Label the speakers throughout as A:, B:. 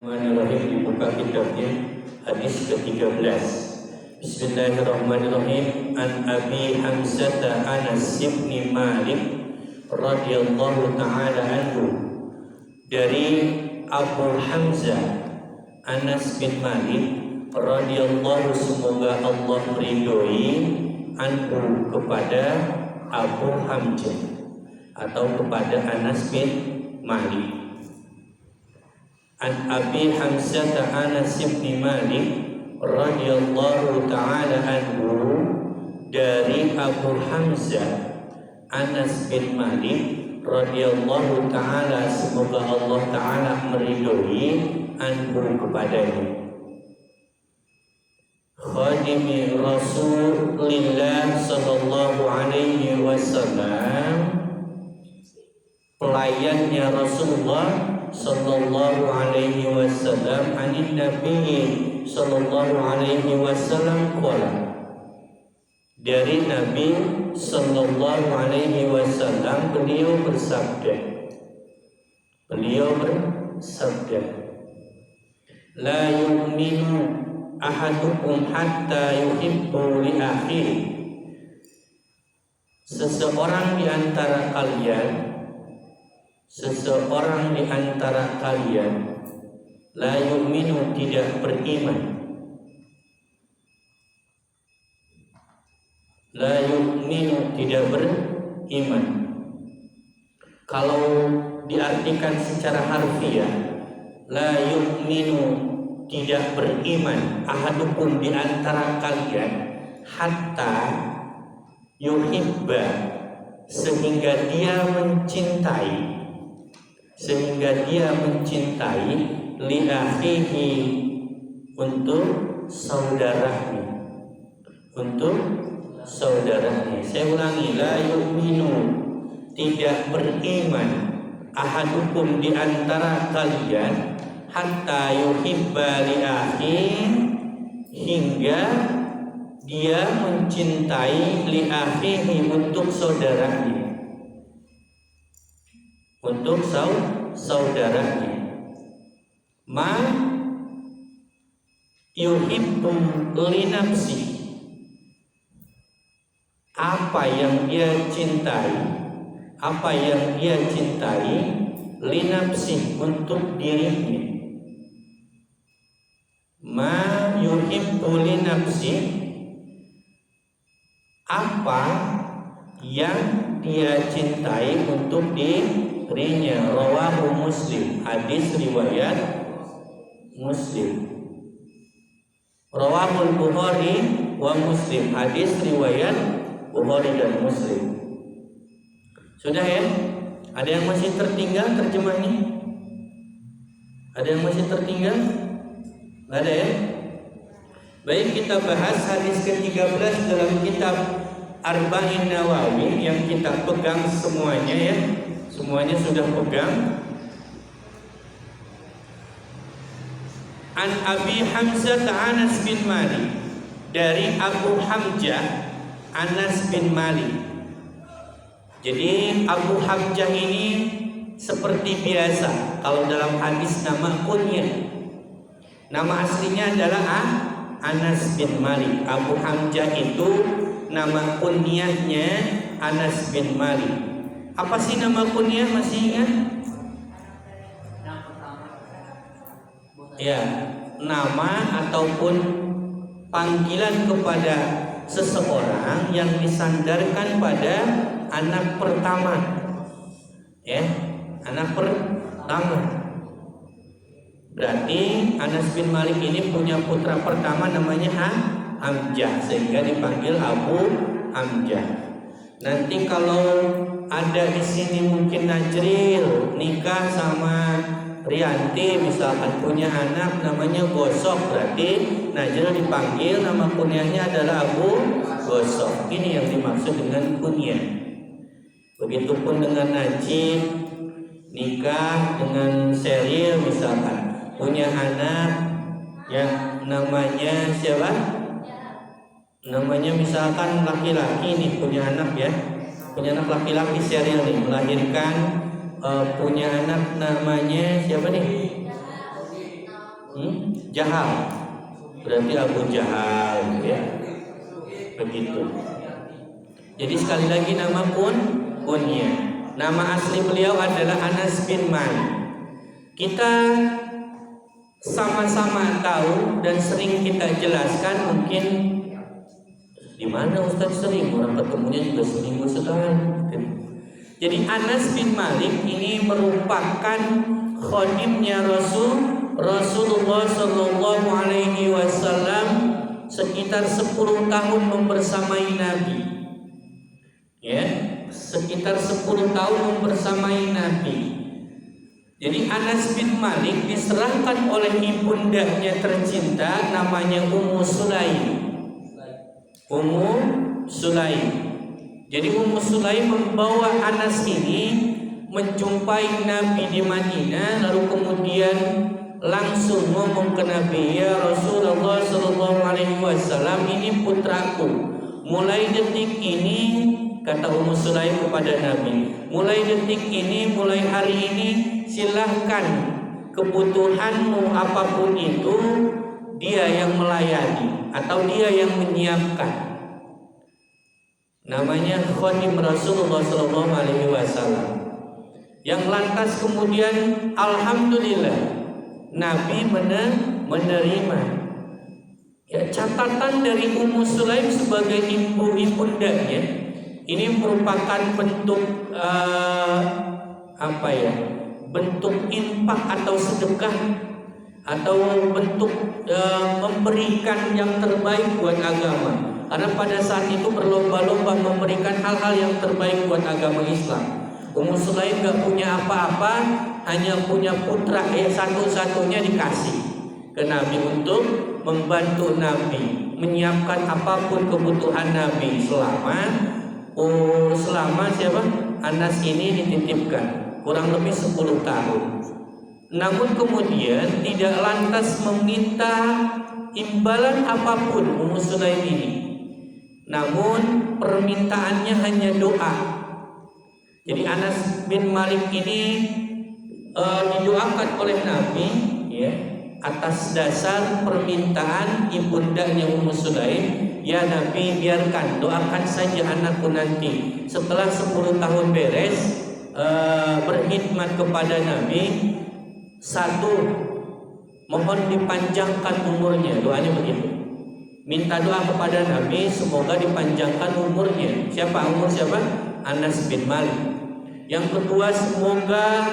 A: Bismillahirrahmanirrahim. Dibuka kitabnya hadis ke-13. Bismillahirrahmanirrahim. An Abi Hamzah Anas bin Malik radhiyallahu ta'ala anhu, dari Abu Hamzah Anas bin Malik radhiyallahu, semoga Allah ridhoi, anhu, kepada Abu Hamzah atau kepada Anas bin Malik. An Abi Hamzah Anas bin Malik radhiyallahu ta'ala anhu, dari Abu Hamzah Anas bin Malik radhiyallahu ta'ala, semoga Allah ta'ala meridhoi, anhu, kepadanya. Khadimi Rasulillah sallallahu alaihi wasallam, pelayannya Rasulullah sallallahu alaihi wasallam, anin Nabi sallallahu alaihi wasallam qala, dari Nabi sallallahu alaihi wasallam, beliau bersabda, la yu'minu ahadukum hatta yuhibbu li akhihi, seseorang di antara kalian la yu'minu, tidak beriman, la yu'minu, tidak beriman. Kalau diartikan secara harfiah, la yu'minu, tidak beriman, ahadukum, di antara kalian, hatta yuhibba, sehingga dia mencintai, li akhihi, untuk saudaranya. Saya ulangi, la yu'minu, tidak beriman, ahadukum, di antara kalian, hatta yuhibba li akhihi, hingga dia mencintai li akhihi, untuk saudaranya, ma yuhibbu li nafsi, apa yang dia cintai, li nafsi, untuk dirinya. Ma yuhibbu li nafsi, apa yang dia cintai untuk dirinya. Rawahu Muslim, hadis riwayat Muslim. Rawahul Bukhari wa Muslim, hadis riwayat Bukhari dan Muslim. Sudah ya? Ada yang masih tertinggal terjemahnya? Ada yang masih tertinggal? Nggak ada ya? Baik, kita bahas hadis ke-13 dalam kitab Arba'in Nawawi yang kita pegang semuanya ya. Semuanya sudah pegang. An Abi Hamzah Anas bin Malik, dari Abu Hamzah Anas bin Malik. Jadi Abu Hamzah ini seperti biasa, kalau dalam hadis nama kunyah. Nama aslinya adalah Anas bin Malik. Abu Hamzah itu nama kunyahnya Anas bin Malik. Apa sih nama kunyah, masih ingat? Ya, nama ataupun panggilan kepada seseorang yang disandarkan pada anak pertama. Ya, anak pertama. Berarti Anas bin Malik ini punya putra pertama namanya Hamzah, sehingga dipanggil Abu Hamzah. Nanti kalau ada di sini mungkin Najril nikah sama Rianti, misalkan punya anak namanya Gosok, berarti Najril dipanggil nama kunyahnya adalah Abu Gosok. Ini yang dimaksud dengan kunyah. Begitupun dengan Najib nikah dengan Seril, misalkan punya anak yang namanya siapa? Namanya misalkan laki-laki nih, punya anak ya, punya anak laki-laki Seril nih, melahirkan punya anak namanya siapa nih? Jahal. Berarti Abu Jahal, ya. Begitu. Jadi sekali lagi nama kunyah. Nama asli beliau adalah Anas bin Malik. Kita sama-sama tahu dan sering kita jelaskan, mungkin di mana Ustaz sering, orang ketemunya juga seminggu sekali. Jadi Anas bin Malik ini merupakan khadimnya Rasulullah Shallallahu Alaihi Wasallam sekitar 10 tahun membersamai Nabi. Ya, sekitar 10 tahun membersamai Nabi. Jadi Anas bin Malik diserahkan oleh ibundanya tercinta namanya Ummu Sulaim. Ummu Sulaim. Jadi Ummu Sulaim membawa Anas ini menjumpai Nabi di Madinah, lalu kemudian langsung ngomong ke Nabi, ya Rasulullah Shallallahu Alaihi Wasallam, ini putraku. Mulai detik ini, kata Ummu Sulaim kepada Nabi, mulai detik ini, mulai hari ini, silahkan kebutuhanmu apapun itu, dia yang melayani atau dia yang menyiapkan. Namanya khadim Rasulullah Shallallahu Alaihi Wasallam. Yang lantas kemudian alhamdulillah Nabi menerima. Ya, catatan dari Ummu Sulaim sebagai ibundanya ini merupakan bentuk bentuk infak atau sedekah atau bentuk memberikan yang terbaik buat agama. Karena pada saat itu berlomba-lomba memberikan hal-hal yang terbaik buat agama Islam. Ummu Sulaim gak punya apa-apa, hanya punya putra satu-satunya dikasih ke Nabi untuk membantu Nabi menyiapkan apapun kebutuhan Nabi selama Anas ini dititipkan kurang lebih 10 tahun. Namun kemudian tidak lantas meminta imbalan apapun Ummu Sulaim ini. Namun permintaannya hanya doa. Jadi Anas bin Malik ini didoakan oleh Nabi, ya, atas dasar permintaan ibundanya Ummu Sulaim, ya Nabi, biarkan, doakan saja anakku nanti setelah 10 tahun beres berkhidmat kepada Nabi, satu, mohon dipanjangkan umurnya. Doanya begitu. Minta doa kepada Nabi semoga dipanjangkan umurnya. Umur siapa? Anas bin Malik. Yang kedua, semoga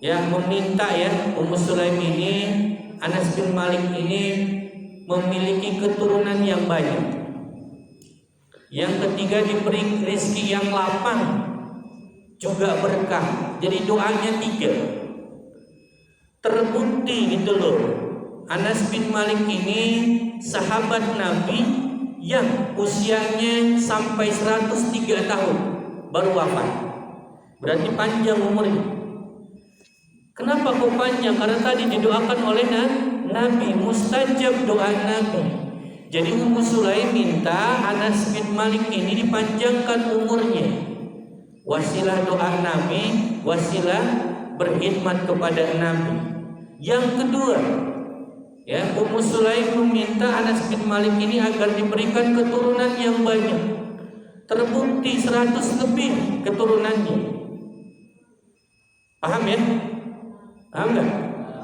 A: meminta Ummu Sulaim ini, Anas bin Malik ini memiliki keturunan yang banyak. Yang ketiga, diberi rezeki yang lapang, juga berkah. Jadi doanya 3. Terbukti gitu loh, Anas bin Malik ini sahabat Nabi yang usianya sampai 103 tahun baru wafat. Berarti panjang umurnya. Kenapa kok panjang? Karena tadi didoakan oleh Nabi, mustajab doa Nabi. Jadi Ummu Sulaim minta Anas bin Malik ini dipanjangkan umurnya. Wasilah doa Nabi, wasilah berkhidmat kepada Nabi. Yang kedua, Ummu Sulaim meminta Anas bin Malik ini agar diberikan keturunan yang banyak. Terbukti 100 lebih keturunannya. Paham ya? Paham gak?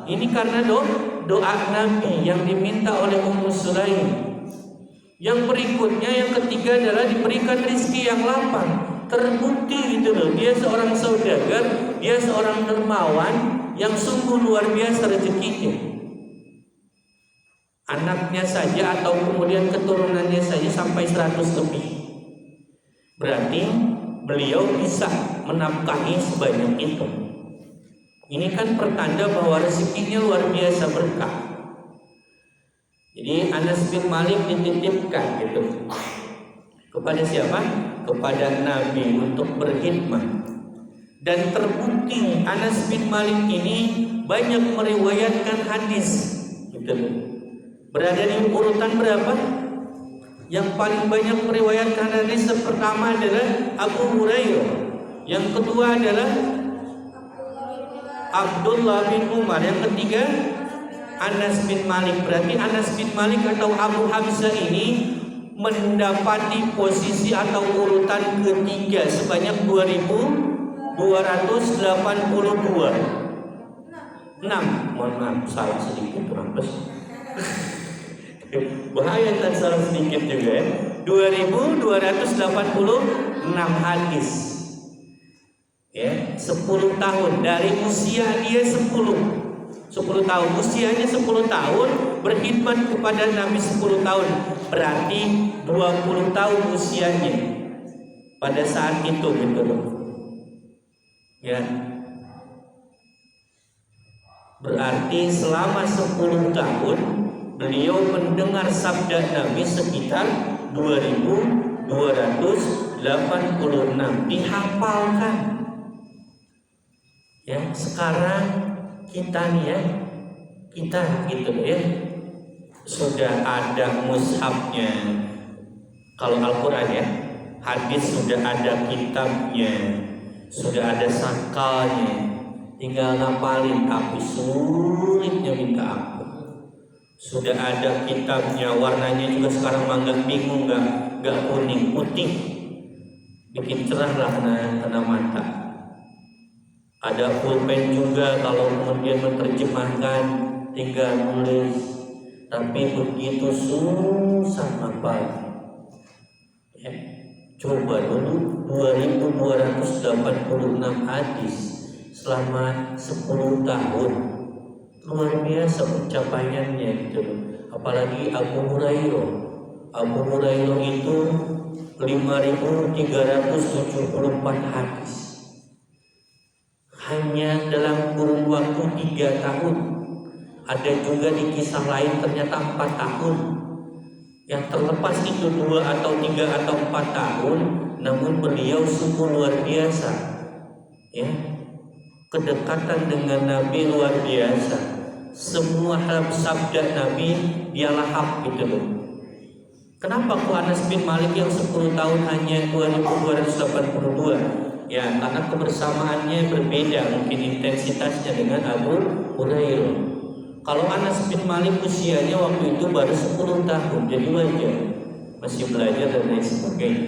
A: Ini karena doa Nabi yang diminta oleh Ummu Sulaim. Yang berikutnya, yang ketiga adalah diberikan rezeki yang lapang. Terbukti gitu loh, dia seorang saudagar, dia seorang dermawan yang sungguh luar biasa rezekinya. Anaknya saja atau kemudian keturunannya saja sampai 100 lebih. Berarti beliau bisa menafkahi sebanyak itu. Ini kan pertanda bahwa rezekinya luar biasa berkah. Jadi Anas bin Malik dititipkan gitu. Kepada siapa? Kepada Nabi untuk berkhidmat. Dan terbukti Anas bin Malik ini banyak meriwayatkan hadis gitu. Berada di urutan berapa? Yang paling banyak meriwayatkan hadis pertama adalah Abu Hurairah. Yang kedua adalah Abdullah bin Umar. Yang ketiga Anas bin Malik. Berarti Anas bin Malik atau Abu Hamzah ini mendapati posisi atau urutan ketiga sebanyak 2282. 6, mohon maaf salah sedikit terlampau. Bahaya dan salah sedikit juga ya. 2286 hadis. Ya, 10 tahun dari usia dia 10 tahun, usianya 10 tahun, berkhidmat kepada Nabi 10 tahun, berarti 20 tahun usianya pada saat itu gitu loh. Ya. Berarti selama 10 tahun beliau mendengar sabda Nabi sekitar 2286 dihafalkan. Ya, sekarang kita nih ya, kita gitu ya, sudah ada mushafnya. Kalau Al-Quran ya, hadis sudah ada kitabnya, sudah ada sakalnya, tinggal ngapalin, tapi sulitnya minta ampun. Sudah ada kitabnya, warnanya juga sekarang mangga bingung, nggak kuning, putih, bikin cerah lah kena mata. Ada pulpen juga, kalau kemudian menerjemahkan tinggal nulis, tapi begitu susah ngapalin. Ya, coba dulu 2286 hadis selama 10 tahun, luar biasa pencapaiannya gitu. Apalagi Abu Hurairah itu 5374 hadis hanya dalam kurun waktu 3 tahun. Ada juga di kisah lain ternyata 4 tahun. Yang terlepas itu 2 atau 3 atau 4 tahun, namun beliau sungguh luar biasa. Ya, kedekatan dengan Nabi luar biasa. Semua sabda Nabi dia lahap gitu loh. Kenapa kok Anas bin Malik yang 10 tahun hanya 2282? Ya, karena kebersamaannya berbeda, mungkin intensitasnya dengan Abu Hurairah. Kalau Anas bin Malik usianya waktu itu baru 10 tahun, jadi wajar, masih belajar dan lain sebagainya.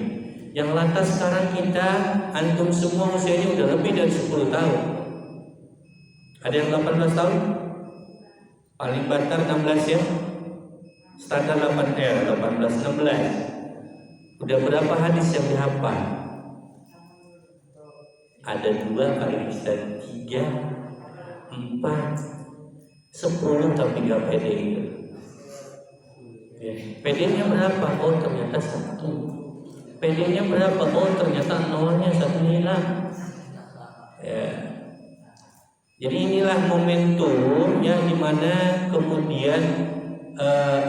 A: Yang lantas sekarang kita, antum semua usianya udah lebih dari 10 tahun. Ada yang 18 tahun? Paling banter 16 ya? Standar 18, 16. Udah berapa hadis yang dihafal? Ada 2 kali bisa 3, 4, 10, tapi gak pede gitu. Ya. PD-nya berapa? Oh ternyata 1. PD-nya berapa? Oh ternyata nolnya 1 hilang. Ya. Jadi inilah momentum yang dimana kemudian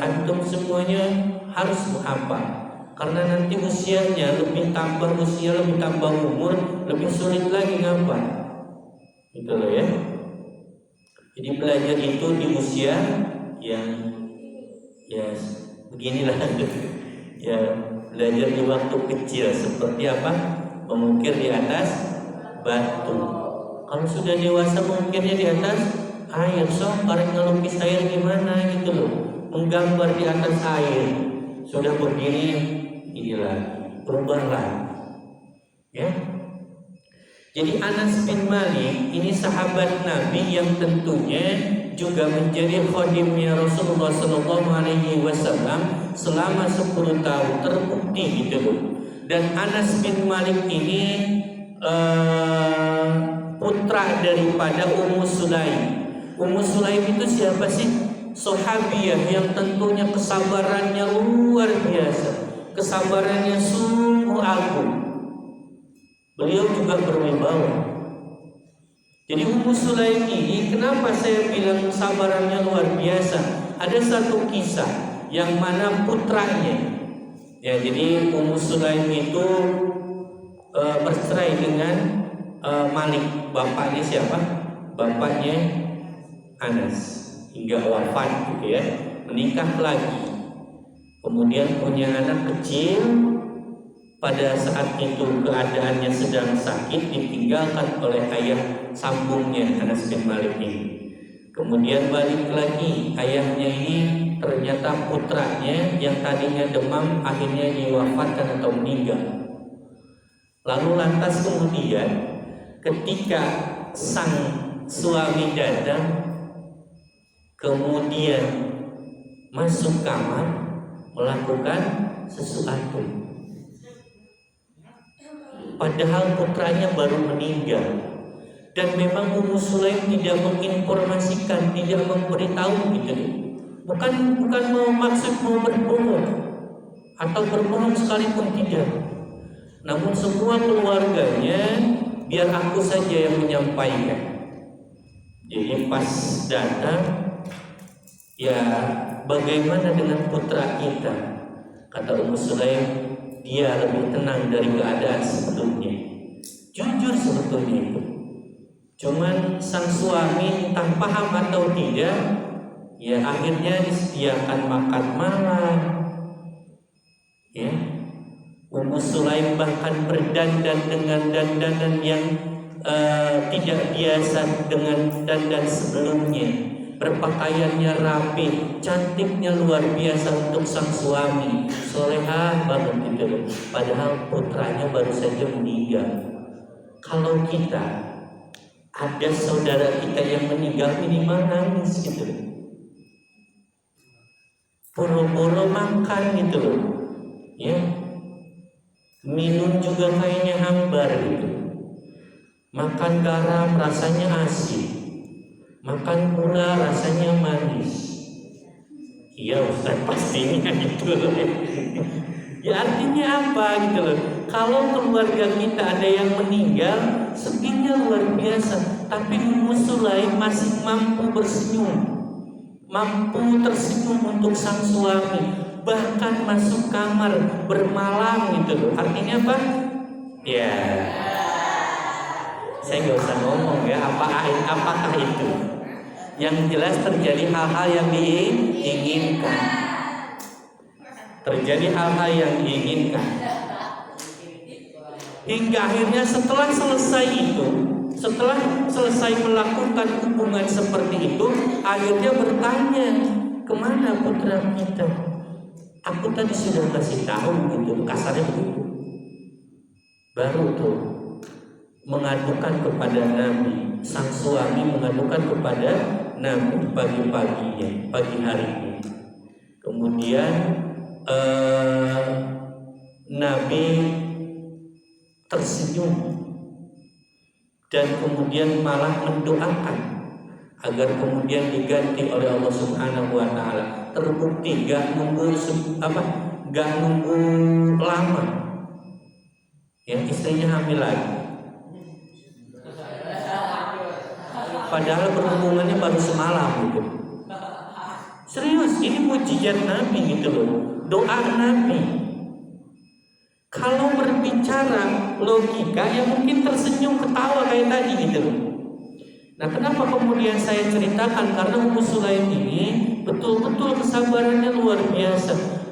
A: antum semuanya harus menghafal. Karena nanti usianya lebih tambah usia, lebih tambah umur, lebih sulit lagi ngapal. Gitu loh ya. Jadi belajar itu di usia yang ya beginilah. Ya, belajar di waktu kecil seperti apa? Mengukir di atas batu. Kalau sudah dewasa mengukirnya di atas air, karena ngelukis air gimana gitu loh. Menggambar di atas air. Sudah begini inilah berubahlah ya. Jadi Anas bin Malik ini sahabat Nabi yang tentunya juga menjadi khadimnya Rasulullah SAW selama 10 tahun, terbukti gitu loh. Dan Anas bin Malik ini putra daripada Ummu Sulaim. Ummu Sulaim itu siapa sih? Sahabiah yang tentunya kesabarannya luar biasa, kesabarannya sungguh agung. Beliau juga berwibawa. Jadi Ummu Sulaim ini, kenapa saya bilang kesabarannya luar biasa? Ada satu kisah yang mana putranya, ya jadi Ummu Sulaim itu bercerai dengan Malik. Bapaknya siapa? Bapaknya Anas. Hingga wafat gitu ya, menikah lagi, kemudian punya anak kecil. Pada saat itu keadaannya sedang sakit, ditinggalkan oleh ayah sambungnya Anas bin Malik ini. Kemudian balik lagi, ayahnya ini ternyata putranya yang tadinya demam akhirnya diwafatkan atau meninggal. Lalu lantas kemudian ketika sang suami datang, kemudian masuk kamar melakukan sesuatu, padahal putranya baru meninggal. Dan memang Ummu Sulaim tidak menginformasikan, tidak memberitahu gitu. Bukan mau maksud mau berbohong atau berbohong sekalipun tidak. Namun semua keluarganya biar aku saja yang menyampaikan. Jadi pas datang, ya bagaimana dengan putra kita? Kata Ummu Sulaim, dia lebih tenang dari keadaan sebelumnya. Jujur sebetulnya itu. Cuman sang suami entah paham atau tidak, ya akhirnya disediakan makan malam. Ya, Ummu Sulaim bahkan berdandan dengan dandanan yang tidak biasa dengan dandan sebelumnya. Berpakaiannya rapi, cantiknya luar biasa untuk sang suami, solehah banget gitu. Padahal putranya baru saja meninggal. Kalau kita ada saudara kita yang meninggal, minimal nangis gitu, boro-boro makan gitu loh, ya, minum juga kayaknya hambar gitu, makan garam rasanya asin, makan gula rasanya manis. Iya Ustaz, pastinya gitu loh. Ya artinya apa gitu loh? Kalau keluarga kita ada yang meninggal, sedihnya luar biasa, tapi Ummu Sulaim masih mampu bersenyum, mampu tersenyum untuk sang suami, bahkan masuk kamar bermalam gitu loh. Artinya apa? Ya, saya nggak usah ngomong ya apakah itu. Yang jelas terjadi hal-hal yang diinginkan. Terjadi hal-hal yang diinginkan. Hingga akhirnya setelah selesai melakukan hubungan seperti itu, akhirnya bertanya, kemana putra kita? Aku tadi sudah kasih tahu gitu, kasarnya begitu. Baru tuh mengadukan kepada Nabi, sang suami mengadukan kepada Nabi pagi-paginya, pagi harinya. Kemudian Nabi tersenyum dan kemudian malah mendoakan agar kemudian diganti oleh Allah Subhanahu wa taala. Terbukti gak nunggu lama. Yang istrinya hamil lagi. Padahal berhubungannya baru semalam gitu. Serius, ini mujizat Nabi gitu loh. Doa Nabi. Kalau berbicara logika ya mungkin tersenyum ketawa kayak tadi gitu loh. Nah, kenapa kemudian saya ceritakan? Karena Ummu Sulaim ini betul-betul kesabarannya luar biasa.